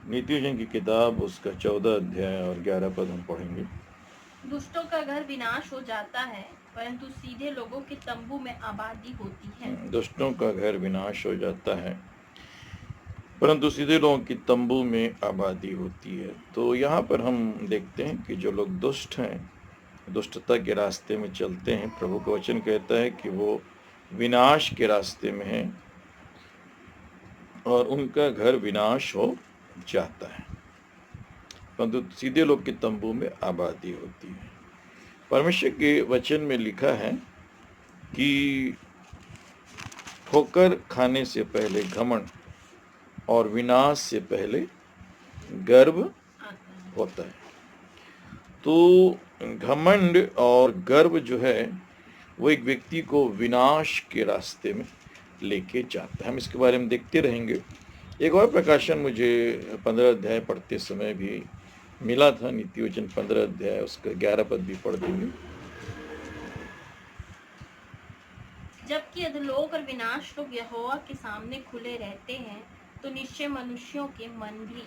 नीति वचन की किताब उसका 14 अध्याय और 11 पद हम पढ़ेंगे। दुष्टों का घर विनाश हो जाता है, परंतु सीधे लोगों के तंबू में आबादी होती है। दुष्टों का घर विनाश हो जाता है, परंतु सीधे लोगों की तंबू में आबादी होती है। तो यहाँ पर हम देखते हैं कि जो लोग दुष्ट हैं, दुष्टता के रास्ते में चलते हैं, प्रभु का वचन कहता है कि वो विनाश के रास्ते में हैं और उनका घर विनाश हो जाता है, परंतु सीधे लोग के तंबू में आबादी होती है। परमेश्वर के वचन में लिखा है कि ठोकर खाने से पहले घमंड और विनाश से पहले गर्व होता है। तो घमंड और गर्व जो है वो एक व्यक्ति को विनाश के रास्ते में लेके जाता है। हम इसके बारे में देखते रहेंगे। एक और प्रकाशन मुझे 15 अध्याय पढ़ते समय भी मिला था, नीति वचन 15 अध्याय उसका 11 पद भी पढ़ देंगे। जबकि अधोलोक और विनाश लोग यहोवा के सामने खुले रहते हैं, तो निश्चय मनुष्यों के मन भी।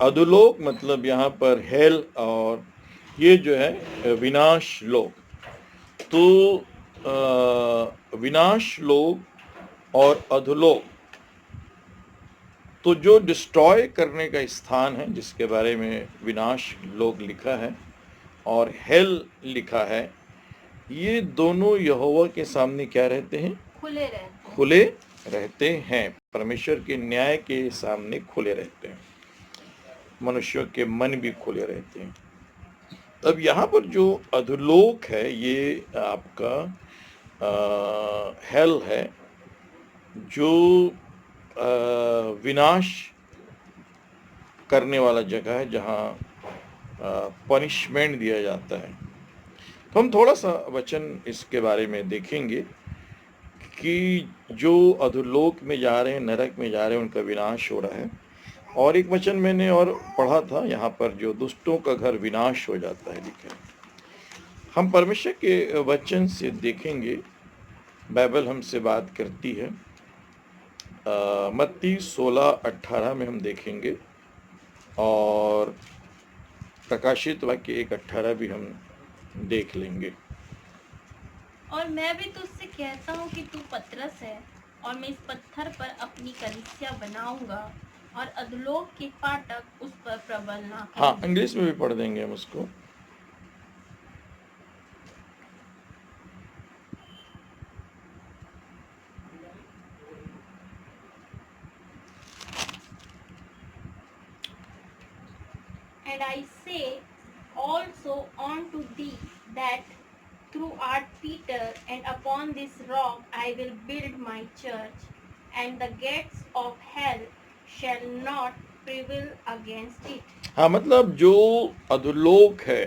अधोलोक मतलब यहाँ पर हेल, और ये जो है विनाश लोक। तो विनाश लोक और अधोलोक, तो जो डिस्ट्रॉय करने का स्थान है, जिसके बारे में विनाश लोक लिखा है और हेल लिखा है, ये दोनों यहोवा के सामने क्या रहते हैं? खुले रहते हैं। परमेश्वर के न्याय के सामने खुले रहते हैं, मनुष्यों के मन भी खुले रहते हैं। अब यहाँ पर जो अधोलोक है ये आपका हेल है, जो विनाश करने वाला जगह है, जहाँ पनिशमेंट दिया जाता है। तो हम थोड़ा सा वचन इसके बारे में देखेंगे कि जो अधोलोक में जा रहे हैं, नरक में जा रहे हैं, उनका विनाश हो रहा है। और एक वचन मैंने और पढ़ा था यहाँ पर, जो दुष्टों का घर विनाश हो जाता है लिखा है। हम परमेश्वर के वचन से देखेंगे, बाइबल हमसे बात करती है। मत्ती 16:18 में हम देखेंगे और प्रकाशित वाक्य 1:18 भी हम देख लेंगे। और मैं भी तुझसे कहता हूँ कि तू पतरस है, और मैं इस पत्थर पर अपनी कलीसिया बनाऊंगा, और अधोलोक के फाटक उस पर प्रबल ना करेंगे। हाँ, इंग्लिश में भी पढ़ देंगे हम उसको। And I say also unto thee that thou art Peter, and upon this rock I will build my church, and the gates of hell shall not prevail against it. हाँ, मतलब जो अधोलोक है,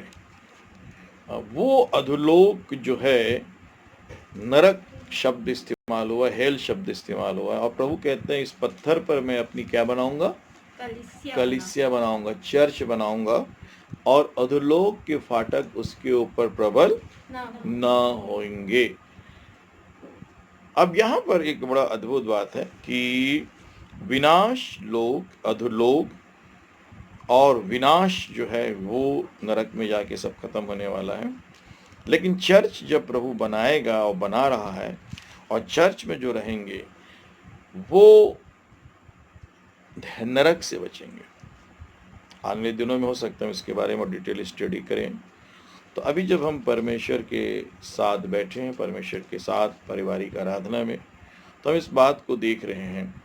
वो अधोलोक जो है, नरक शब्द इस्तेमाल हुआ, हेल शब्द इस्तेमाल हुआ है। और प्रभु कहते हैं इस पत्थर पर मैं अपनी क्या बनाऊंगा? कलीसिया बनाऊंगा, चर्च बनाऊंगा, और अधोलोक के फाटक उसके ऊपर प्रबल न होंगे। अब यहाँ पर एक बड़ा अद्भुत बात है कि विनाश लोक, अधोलोक और विनाश जो है वो नरक में जाके सब खत्म होने वाला है। लेकिन चर्च जब प्रभु बनाएगा और बना रहा है, और चर्च में जो रहेंगे वो नरक से बचेंगे। आने दिनों में हो सकता है इसके बारे में डिटेल स्टडी करें। तो अभी जब हम परमेश्वर के साथ बैठे हैं, परमेश्वर के साथ पारिवारिक आराधना में, तो हम इस बात को देख रहे हैं।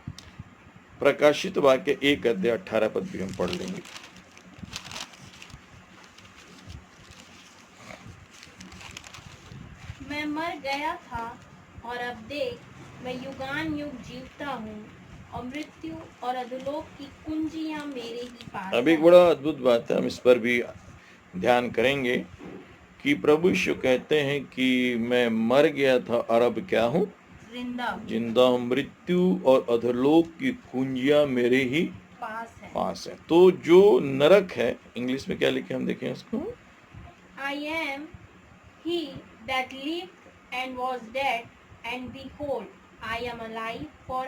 प्रकाशित वाक्य 1:18 पद भी हम पढ़ लेंगे। मैं मर गया था, और अब देख मैं युगान युग जीवता हूँ, और मृत्यु और अधोलोक की कुंजियां मेरे ही पास अब एक बड़ा अद्भुत बात है, हम इस पर भी ध्यान करेंगे कि प्रभु यीशु कहते हैं कि मैं मर गया था और अब क्या हूँ? जिंदा हूँ। मृत्यु और अधोलोक की कुंजियां मेरे ही पास है। तो जो नरक है, इंग्लिश में क्या लिखे हम देखें उसको। I am he that lived and was dead, and behold, I am alive for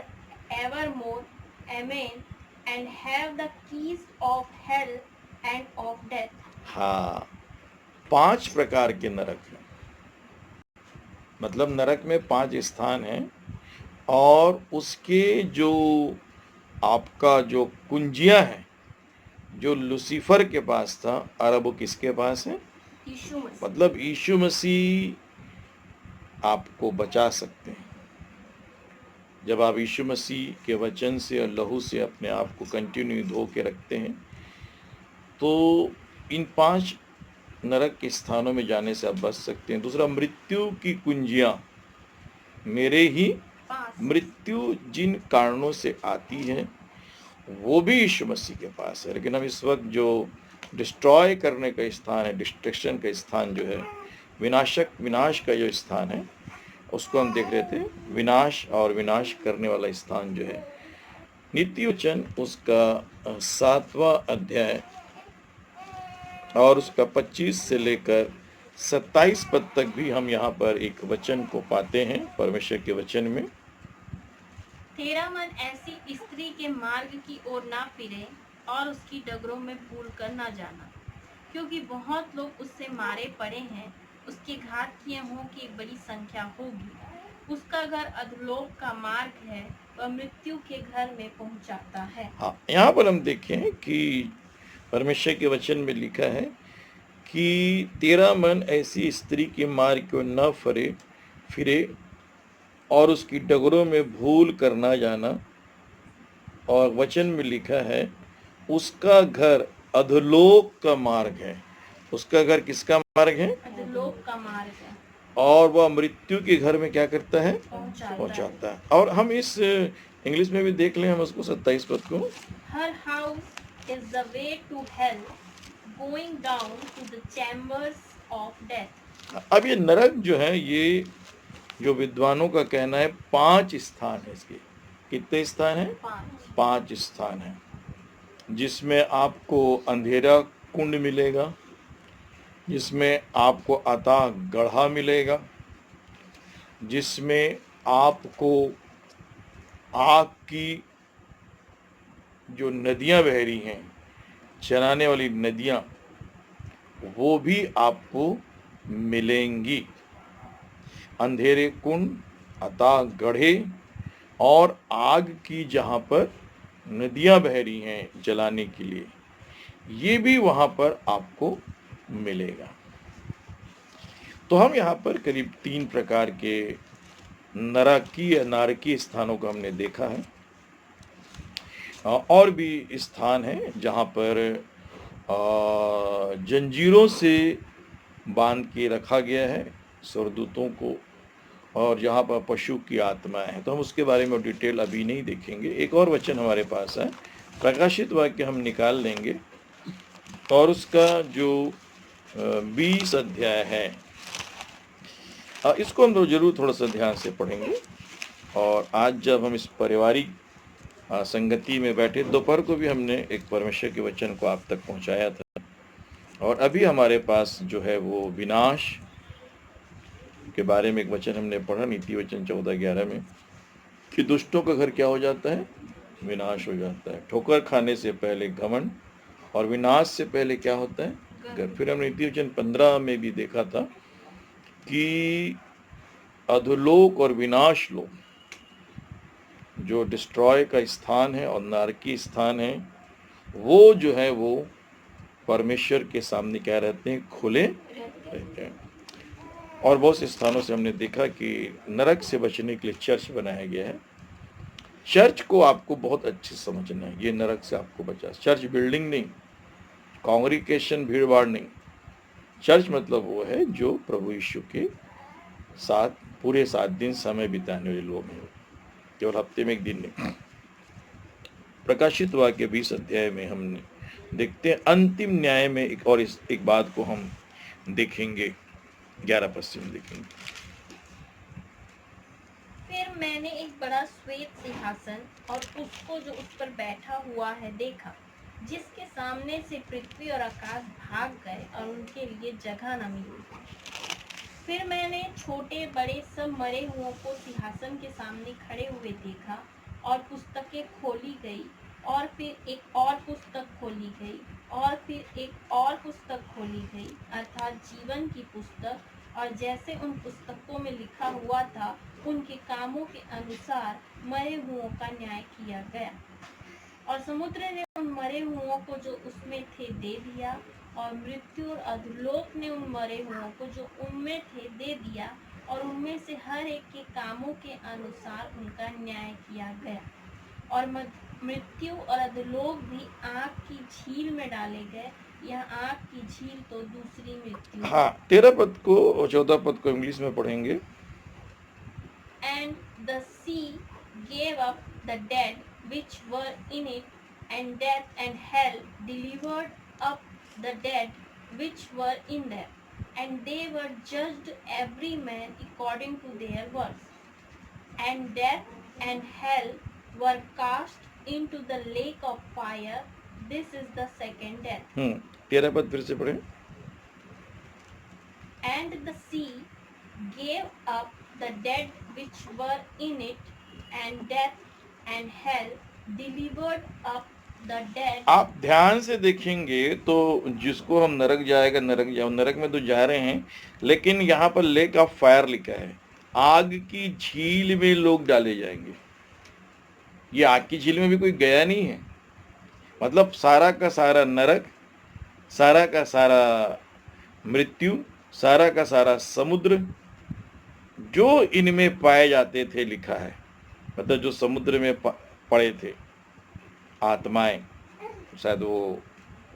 evermore. Amen. and have the keys of hell and of death. हाँ, 5 प्रकार के नरक हैं। मतलब नरक में 5 स्थान हैं और उसके जो आपका जो कुंजियां हैं, जो लूसीफर के पास था, और वो किसके पास है? यीशु मसीह। मतलब यीशु मसीह आपको बचा सकते हैं। जब आप यीशु मसीह के वचन से और लहू से अपने आप को कंटिन्यू धो के रखते हैं, तो इन 5 नरक के स्थानों में जाने से आप बच सकते हैं। दूसरा, मृत्यु की कुंजियां मेरे ही पास मृत्यु जिन कारणों से आती है वो भी यीशु मसीह के पास है। लेकिन हम इस वक्त जो डिस्ट्रॉय करने का स्थान है, डिस्ट्रक्शन का स्थान जो है, विनाश का जो स्थान है, उसको हम देख रहे थे। विनाश और विनाश करने वाला स्थान जो है, नीति वचन उसका 7वां अध्याय और उसका 25 से लेकर 27 पद तक भी हम यहाँ पर एक वचन को पाते हैं परमेश्वर के वचन में। तेरा मन ऐसी स्त्री के मार्ग की ओर ना फिरे और उसकी डगरों में भूल कर ना जाना, क्योंकि बहुत लोग उससे मारे पड़े हैं। उसके घात किए मुंह की एक बड़ी संख्या होगी। उसका घर अधोलोक का मार्ग है, वह मृत्यु के घर में पहुंचाता है। हाँ, यहाँ पर हम देखें कि परमेश्वर के वचन में लिखा है कि तेरा मन ऐसी स्त्री के मार्ग को न फिरे और उसकी डगरों में भूल कर ना जाना। और वचन में लिखा है उसका घर अधोलोक का मार्ग है। उसका घर किसका मार्ग है? अधोलोक का मार्ग है, और वह मृत्यु के घर में क्या करता है? पहुंचाता है। और हम इस इंग्लिश में भी देख लें हम उसको 27 पद को। Her house is the way to hell, going down to the chambers of death. अब ये नरक जो है, ये जो विद्वानों का कहना है 5 स्थान है इसके। कितने स्थान है? 5 स्थान है, जिसमें आपको अंधेरा कुंड मिलेगा, जिसमें आपको अथाह गड्ढा मिलेगा, जिसमें आपको आग की जो नदियां बह रही हैं, चलाने वाली नदियां, वो भी आपको मिलेंगी। अंधेरे कुंड, अथाह गड्ढे और आग की जहाँ पर नदियां बह रही हैं जलाने के लिए, ये भी वहाँ पर आपको मिलेगा। तो हम यहाँ पर करीब 3 प्रकार के नरकी या नारकी स्थानों को हमने देखा है। और भी स्थान हैं जहाँ पर जंजीरों से बांध के रखा गया है स्वर्गदूतों को, और जहाँ पर पशु की आत्माएं हैं। तो हम उसके बारे में डिटेल अभी नहीं देखेंगे। एक और वचन हमारे पास है, प्रकाशित वाक्य हम निकाल लेंगे और उसका जो 20 अध्याय है, इसको हम जरूर थोड़ा सा ध्यान से पढ़ेंगे। और आज जब हम इस पारिवारिक संगति में बैठे, दोपहर को भी हमने एक परमेश्वर के वचन को आप तक पहुंचाया था, और अभी हमारे पास जो है वो विनाश के बारे में एक वचन हमने पढ़ा, नीति वचन 14:11 में, कि दुष्टों का घर क्या हो जाता है? विनाश हो जाता है। ठोकर खाने से पहले घमंड, और विनाश से पहले क्या होता है? घर। फिर हमने नीति वचन 15 में भी देखा था कि अधोलोक और विनाश लोक, जो डिस्ट्रॉय का स्थान है और नारकी स्थान है, वो जो है वो परमेश्वर के सामने क्या रहते हैं? खुले रहते हैं। और बहुत से स्थानों से हमने देखा कि नरक से बचने के लिए चर्च बनाया गया है। चर्च को आपको बहुत अच्छे से समझना है, ये नरक से आपको बचा। चर्च बिल्डिंग नहीं, कांग्रीगेशन भीड़ भाड़ नहीं। चर्च मतलब वो है जो प्रभु यीशु के साथ पूरे 7 दिन समय बिताने वाले लोग हैं, केवल हफ्ते में 1 दिन नहीं। प्रकाशित वाक्य 20 अध्याय में हम देखते हैं अंतिम न्याय में एक बात को हम देखेंगे। 11 पद से देखेंगे। फिर मैंने एक बड़ा श्वेत सिंहासन और उसको जो उस पर बैठा हुआ है देखा, जिसके सामने से पृथ्वी और आकाश भाग गए और उनके लिए जगह न मिली। फिर मैंने छोटे बड़े सब मरे हुओं को सिंहासन के सामने खड़े हुए देखा, और पुस्तकें खोली गई और फिर एक और पुस्तक खोली गई, और फिर एक और पुस्तक खोली गई, अर्थात जीवन की पुस्तक, और जैसे उन पुस्तकों में लिखा हुआ था उनके कामों के अनुसार मरे हुओं का न्याय किया गया। और समुद्र ने उन मरे हुओं को जो उसमें थे दे दिया, और मृत्यु और अधोलोक ने उन मरे हुओं को जो उनमें थे दे दिया, और उनमें से हर एक के कामों के अनुसार उनका न्याय किया गया। और मृत्यु और अधोलोक भी आग की झील में डाले गए। यह आग की झील तो दूसरी मृत्यु है। हाँ, 13 पद को और 14 पद को इंग्लिश में पढ़ेंगे। And the sea gave up the dead which were in it, and death and hell delivered up the dead which were in them, and they were judged every man according to their works. And death and hell were cast into the lake of fire. This is the second death. 13 पद फिर से पढ़ें। And the sea gave up the dead which were in it, and death and hell delivered up the dead. आप ध्यान से देखेंगे तो जिसको हम नरक जाएगा, नरक जाओ, नरक में तो जा रहे हैं, लेकिन यहाँ पर लेक ऑफ फायर लिखा है। आग की झील में लोग डाले जाएंगे। ये आग की झील में भी कोई गया नहीं है, मतलब सारा का सारा नरक, सारा का सारा मृत्यु, सारा का सारा समुद्र जो इनमें पाए जाते थे लिखा है, मतलब जो समुद्र में पड़े थे आत्माएं, शायद वो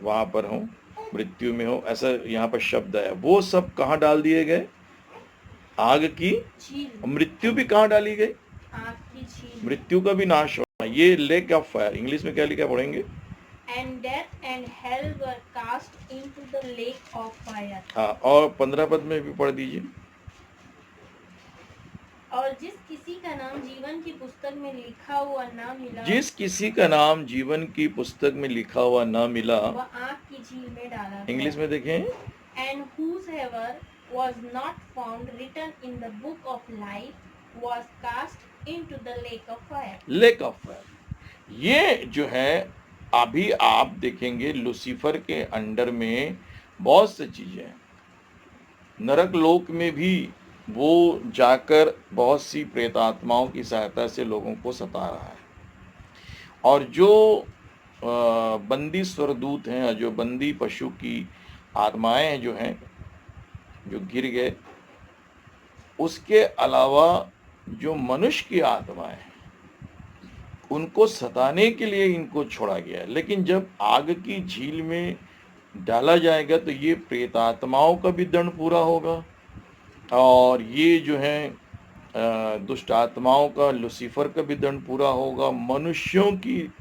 वहां पर हो, मृत्यु में हो, ऐसा यहाँ पर शब्द है। वो सब कहाँ डाल दिए गए? आग की झील। मृत्यु भी कहाँ डाली गई? आग की झील। मृत्यु का भी नाश होना। ये लेक ऑफ फायर, इंग्लिश में क्या लिखा पढ़ेंगे? And death and hell were cast into the lake of fire. हाँ, और 15 पद में भी पढ़ दीजिए। और जिस किसी का नाम जीवन की पुस्तक में लिखा हुआ ना मिला, जिस किसी का नाम जीवन की पुस्तक में लिखा हुआ ना मिला, वह आग की झील में डाला गया। इंग्लिश में देखें। And whosoever was not found written in the book of life was cast into the lake of fire. Lake of fire, ये जो है अभी आप देखेंगे लूसीफर के अंडर में बहुत सी चीजें हैं। नरक लोक में भी वो जाकर बहुत सी प्रेतात्माओं की सहायता से लोगों को सता रहा है, और जो बंदी स्वरदूत हैं, जो बंदी पशु की आत्माएं जो हैं, जो गिर गए, उसके अलावा जो मनुष्य की आत्माएं हैं उनको सताने के लिए इनको छोड़ा गया है। लेकिन जब आग की झील में डाला जाएगा तो ये प्रेतात्माओं का भी दंड पूरा होगा, और ये जो है दुष्ट आत्माओं का, लूसीफर का भी दंड पूरा होगा। मनुष्यों की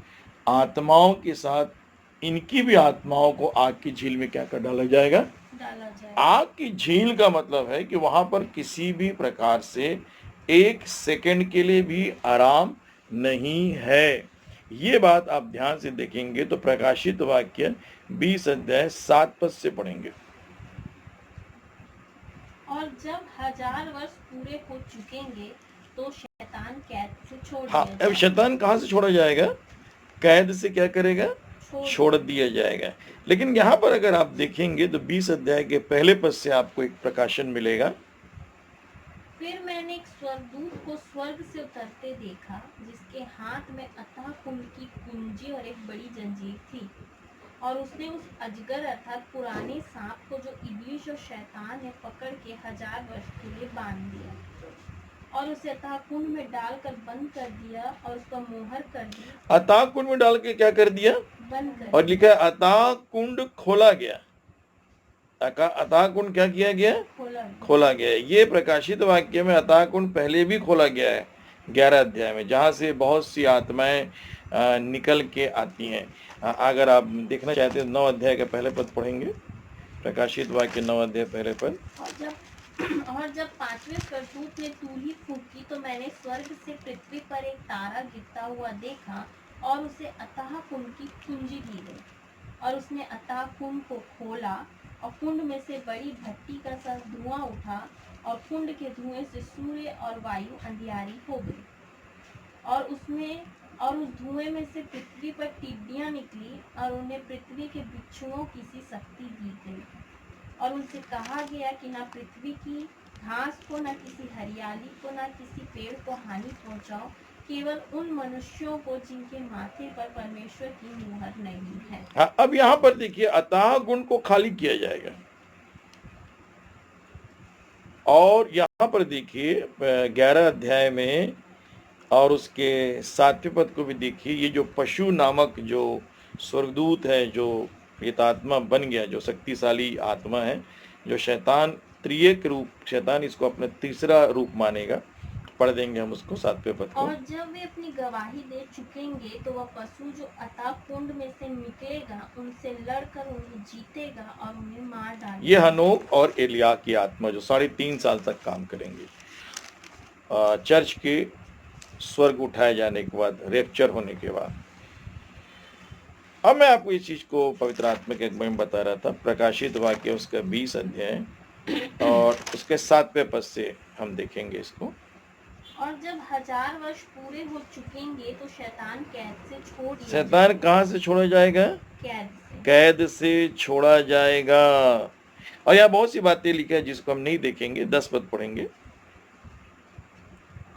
आत्माओं के साथ इनकी भी आत्माओं को आग की झील में क्या कर डाला जाएगा? आग की झील का मतलब है कि वहां पर किसी भी प्रकार से एक सेकंड के लिए भी आराम नहीं है। ये बात आप ध्यान से देखेंगे तो प्रकाशित वाक्य 20 अध्याय 7 पद से पढ़ेंगे। और जब 1000 वर्ष पूरे हो चुकेंगे तो शैतान कैद से छोड़ हाँ, दिया अब शैतान कहाँ से छोड़ा जाएगा? कैद से क्या करेगा? छोड़ दिया जाएगा। लेकिन यहाँ पर अगर आप देखेंगे तो 20 अध्याय के पहले पद से आपको एक प्रकाशन मिलेगा। फिर मैंने एक स्वर्गदूत को स्वर्ग से उतरते देखा, जिसके हाथ में अथाह कुंड की कुंजी और एक बड़ी जंजीर थी, और उसने उस अजगर अर्थात पुराने सांप को जो इब्लीस और शैतान है पकड़ के 1000 वर्ष के लिए बांध दिया, और उसे अथाह कुंड में डालकर बंद कर दिया, और उसका मोहर कर दिया। अथाह कुंड में डाल के क्या कर दिया? बंद कर। और लिखा है अथाह कुंड खोला गया। अथाह कुंड क्या किया गया? खोला गया। ये प्रकाशित वाक्य में अथाह कुंड पहले भी खोला गया है 11 अध्याय में, जहाँ से बहुत सी आत्माएं निकल के आती हैं। अगर आप देखना चाहते हैं 9 अध्याय का पहले पद पढ़ेंगे। प्रकाशित वाक्य 9 अध्याय पहले पद। और जब 5वें स्वर्गदूत ने तूली फूंकी तो मैंने स्वर्ग से पृथ्वी पर एक तारा गिरता हुआ देखा, और उसे अथाह कुंड की कुंजी दी गई, और उसने अथाह कुंड को खोला, और कुंड में से बड़ी भट्टी का सा धुआं उठा, और कुंड के धुएं से सूर्य और वायु अंधियारी हो गई, और उसमें और उस धुएं में से पृथ्वी पर टिड्डियां निकली और उन्हें पृथ्वी के बिच्छुओं की सी शक्ति दी गई और उनसे कहा गया कि न पृथ्वी की घास को, न किसी हरियाली को, न किसी पेड़ को हानि पहुंचाओ, केवल उन मनुष्यों को जिनके माथे पर परमेश्वर की मुहर नहीं है। हाँ, अब यहाँ पर देखिए अतः गुण को खाली किया जाएगा और यहाँ पर देखिए 11 अध्याय में और उसके 7वें पद को भी देखिए। ये जो पशु नामक जो स्वर्गदूत है, जो प्रेतात्मा बन गया, जो शक्तिशाली आत्मा है, जो शैतान त्रिएक रूप, शैतान इसको अपना तीसरा रूप मानेगा। पढ़ देंगे हम उसको 7वें पद को। और जब वे अपनी गवाही दे चुकेंगे तो वह पशु जो अतः कुंड में से निकलेगा उनसे लड़कर उन्हें जीतेगा और उन्हें मार डालेगा। ये हनोक और एलिया की आत्मा जो 3.5 साल तक काम करेंगे चर्च के स्वर्ग उठाए जाने के बाद, रेप्चर होने के बाद। अब मैं आपको इस चीज को पवित्र आत्मा के बारे में बता रहा था। प्रकाशित वाक्य उसका 20 अध्याय और उसके 7वें पद से हम देखेंगे इसको। और जब 1000 वर्ष पूरे हो चुकेंगे तो शैतान कैद से छोड़ दिया शैतान कहाँ से छोड़ा जाएगा? कैद से छोड़ा जाएगा। और यहाँ बहुत सी बातें लिखी है जिसको हम नहीं देखेंगे, 10 पद पढ़ेंगे।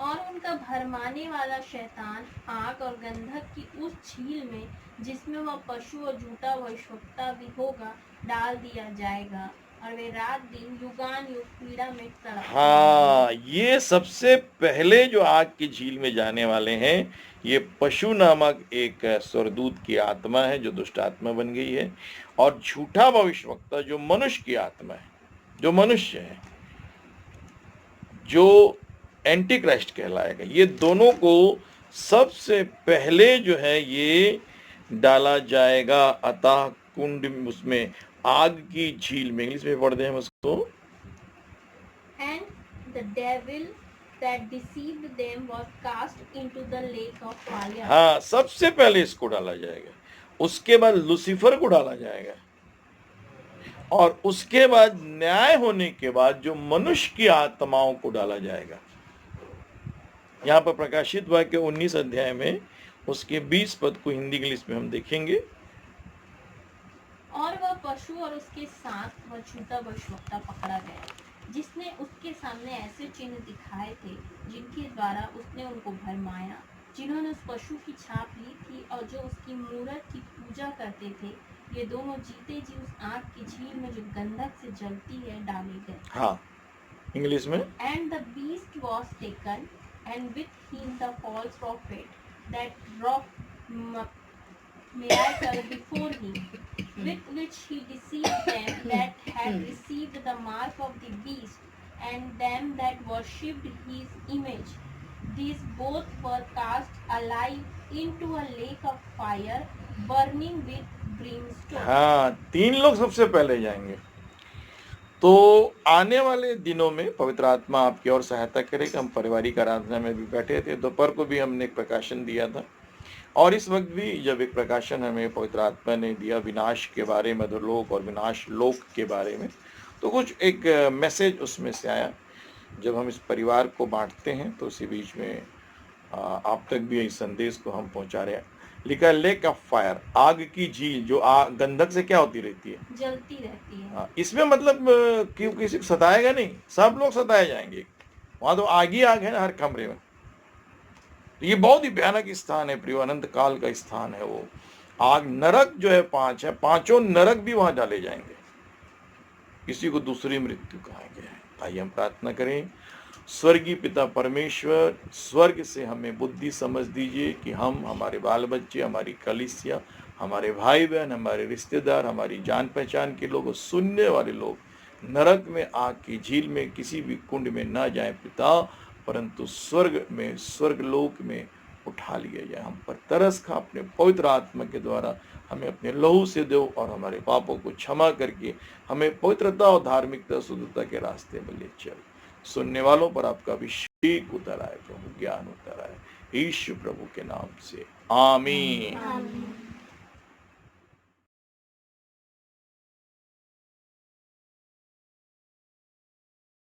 और उनका भरमाने वाला शैतान आग और गंधक की उस झील में, जिसमें वह पशु और झूठा भविष्यवक्ता भी होगा, डाल दिया जाएगा और वे रात दिन युगान युग पीड़ा में तड़पते। हाँ, ये सबसे पहले जो आग की झील में जाने वाले हैं, ये पशु नामक एक स्वर्गदूत की आत्मा है जो दुष्ट आत्मा बन गई है, और झूठा भविष्यवक्ता जो मनुष्य की आत्मा है, जो मनुष्य है, जो एंटी क्राइस्ट कहलाएगा। ये दोनों को सबसे पहले जो है ये डाला जाएगा अतः कुंड, उसमें आग की झील में। इंग्लिश में पढ़ दें हम उसको। And the devil that deceived them was cast into the lake of fire. हाँ, सबसे पहले इसको डाला जाएगा, उसके बाद लूसीफर को डाला जाएगा, और उसके बाद न्याय होने के बाद जो मनुष्य की आत्माओं को डाला जाएगा। यहाँ पर प्रकाशित वाक्य 19 अध्याय में उसके 20 पद को हिंदी इंग्लिश में हम देखेंगे। और वह पशु और उसके साथ वह झूठा भविष्यवक्ता पकड़ा गया, जिसने उसके सामने ऐसे चिन्ह दिखाए थे जिनके द्वारा उसने उनको भरमाया, जिन्होंने उस पशु की छाप ली थी और जो उसकी मूरत की पूजा करते थे। ये दोनों जीते जी उस आग की झील में जो गंधक से जलती है डाले गए। हाँ, इंग्लिश में। And the beast was taken, and with him the false prophet that wrought miracle before him, with which he deceived them that had received the mark of the beast, and them that worshipped his image. These both were cast alive into a lake of fire, burning with brimstone. हाँ, 3 लोग सबसे पहले जाएंगे। तो आने वाले दिनों में पवित्र आत्मा आपकी और सहायता करेगा। हम पारिवारिक आराधना में भी बैठे थे, दोपहर को भी हमने एक प्रकाशन दिया था, और इस वक्त भी जब एक प्रकाशन हमें पवित्र आत्मा ने दिया विनाश के बारे में, अधोलोक और विनाश लोक के बारे में, तो कुछ एक मैसेज उसमें से आया। जब हम इस परिवार को बांटते हैं तो इसी बीच में आप तक भी इस संदेश को हम पहुंचा रहे हैं। लिखा है लेक ऑफ फायर, आग की झील, जो गंधक से क्या होती रहती है? जलती रहती है। इसमें मतलब क्यों किसी को सताएगा नहीं, सब लोग सताए जाएंगे। वहां तो आग ही आग है ना हर कमरे में। तो ये बहुत ही भयानक स्थान है, प्रियो, अनंत काल का स्थान है वो। आग, नरक जो है 5 है, 5 नरक भी वहां डाले जाएंगे। किसी को दूसरी मृत्यु कहा गया है। आइए हम प्रार्थना करें। स्वर्गीय पिता परमेश्वर, स्वर्ग से हमें बुद्धि समझ दीजिए कि हम, हमारे बाल बच्चे, हमारी कलीसिया, हमारे भाई बहन, हमारे रिश्तेदार, हमारी जान पहचान के लोग, सुनने वाले लोग नरक में, आग की झील में, किसी भी कुंड में ना जाए पिता, परंतु स्वर्ग में, स्वर्गलोक में उठा लिया जाए। हम पर तरस खा, अपने पवित्र आत्मा के द्वारा हमें अपने लहू से दो और हमारे पापों को क्षमा करके हमें पवित्रता और धार्मिकता, शुद्धता के रास्ते में ले चल। सुनने वालों पर आपका अभिषेक उतर आए प्रभु, ज्ञान उतर आए, यीशु प्रभु के नाम से, आमीन।